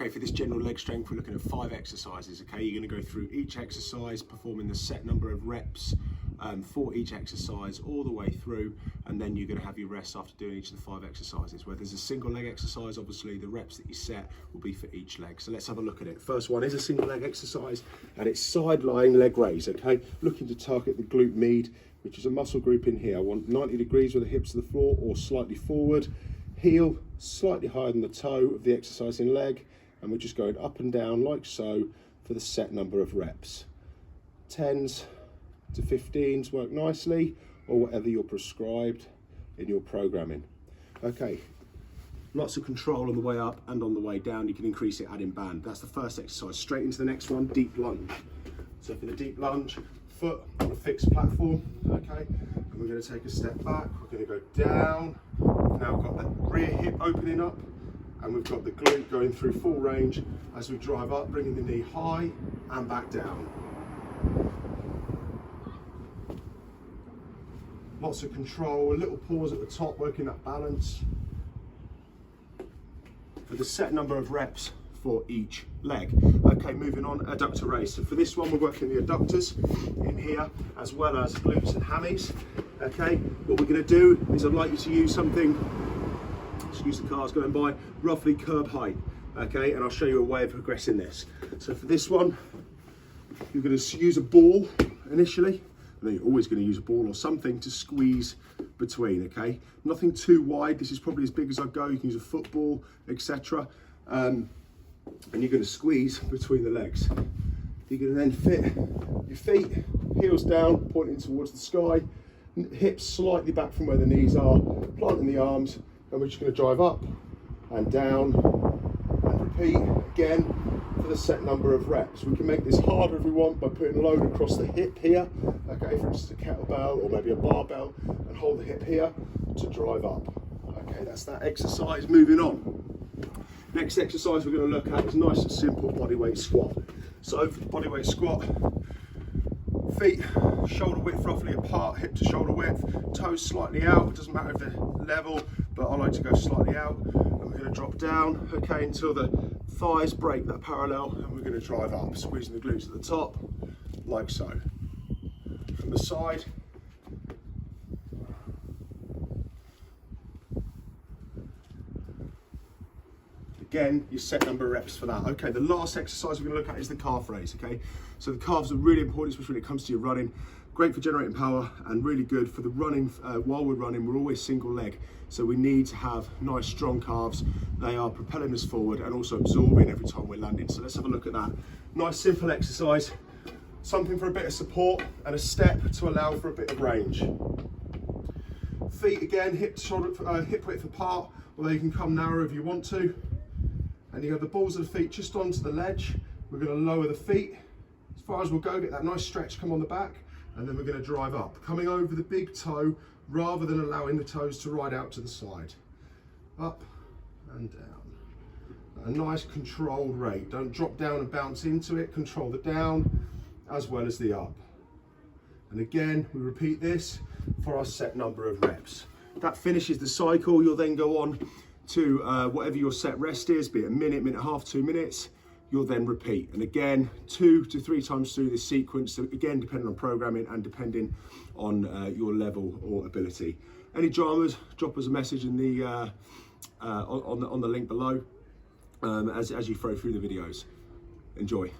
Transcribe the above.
Okay, for this general leg strength, we're looking at 5 exercises, okay? You're gonna go through each exercise, performing the set number of reps for each exercise all the way through, and then you're gonna have your rest after doing each of the 5 exercises. Where there's a single leg exercise, obviously the reps that you set will be for each leg. So let's have a look at it. First one is a single leg exercise, and it's side lying leg raise, okay? Looking to target the glute med, which is a muscle group in here. I want 90 degrees with the hips to the floor or slightly forward, heel slightly higher than the toe of the exercising leg, and we're just going up and down like so for the set number of reps. 10s to 15s work nicely, or whatever you're prescribed in your programming. Okay, lots of control on the way up and on the way down. You can increase it adding band. That's the first exercise. Straight into the next one, deep lunge. So for the deep lunge, foot on a fixed platform, okay, and we're going to take a step back, we're going to go down. We've now got the rear hip opening up, and we've got the glute going through full range as we drive up, bringing the knee high and back down. Lots of control, a little pause at the top, working that balance. For the set number of reps for each leg. Okay, moving on, adductor raise. So for this one, we're working the adductors in here, as well as glutes and hammies. Okay, what we're gonna do is I'd like you to use something, excuse the cars going by, roughly curb height. Okay, and I'll show you a way of progressing this. So for this one, you're gonna use a ball initially. And then you're always going to use a ball or something to squeeze between, okay? Nothing too wide. This is probably as big as I go. You can use a football, etc. And you're going to squeeze between the legs. You're going to then fit your feet, heels down, pointing towards the sky, hips slightly back from where the knees are, planting the arms, and we're just going to drive up and down and repeat again for the set number of reps. We can make this harder if we want by putting a load across the hip here, okay, for instance a kettlebell or maybe a barbell, and hold the hip here to drive up. Okay, that's that exercise. Moving on. Next exercise we're going to look at is nice and simple bodyweight squat. So for the bodyweight squat, feet shoulder width roughly apart, hip to shoulder width, toes slightly out. It doesn't matter if they're level, but I like to go slightly out. And we're going to drop down, okay, until the thighs break that parallel, and we're going to drive up, squeezing the glutes at the top, like so. From the side, again, your set number of reps for that. Okay, the last exercise we're going to look at is the calf raise, okay? So the calves are really important, especially when it comes to your running. Great for generating power and really good for the running. While we're running, we're always single leg. So we need to have nice strong calves. They are propelling us forward and also absorbing every time we're landing. So let's have a look at that. Nice simple exercise. Something for a bit of support and a step to allow for a bit of range. Feet again, hip width apart, although you can come narrow if you want to. And you have the balls of the feet just onto the ledge. We're going to lower the feet as far as we'll go, get that nice stretch, come on the back, and then we're going to drive up, coming over the big toe rather than allowing the toes to ride out to the side. Up and down. A nice controlled rate. Don't drop down and bounce into it. Control the down as well as the up. And again, we repeat this for our set number of reps. That finishes the cycle. You'll then go on to whatever your set rest is, be it a minute, minute and a half, 2 minutes. You'll then repeat. And again, 2 to 3 times through this sequence, so again, depending on programming and depending on your level or ability. Any dramas, drop us a message in the on the link below as you throw through the videos. Enjoy.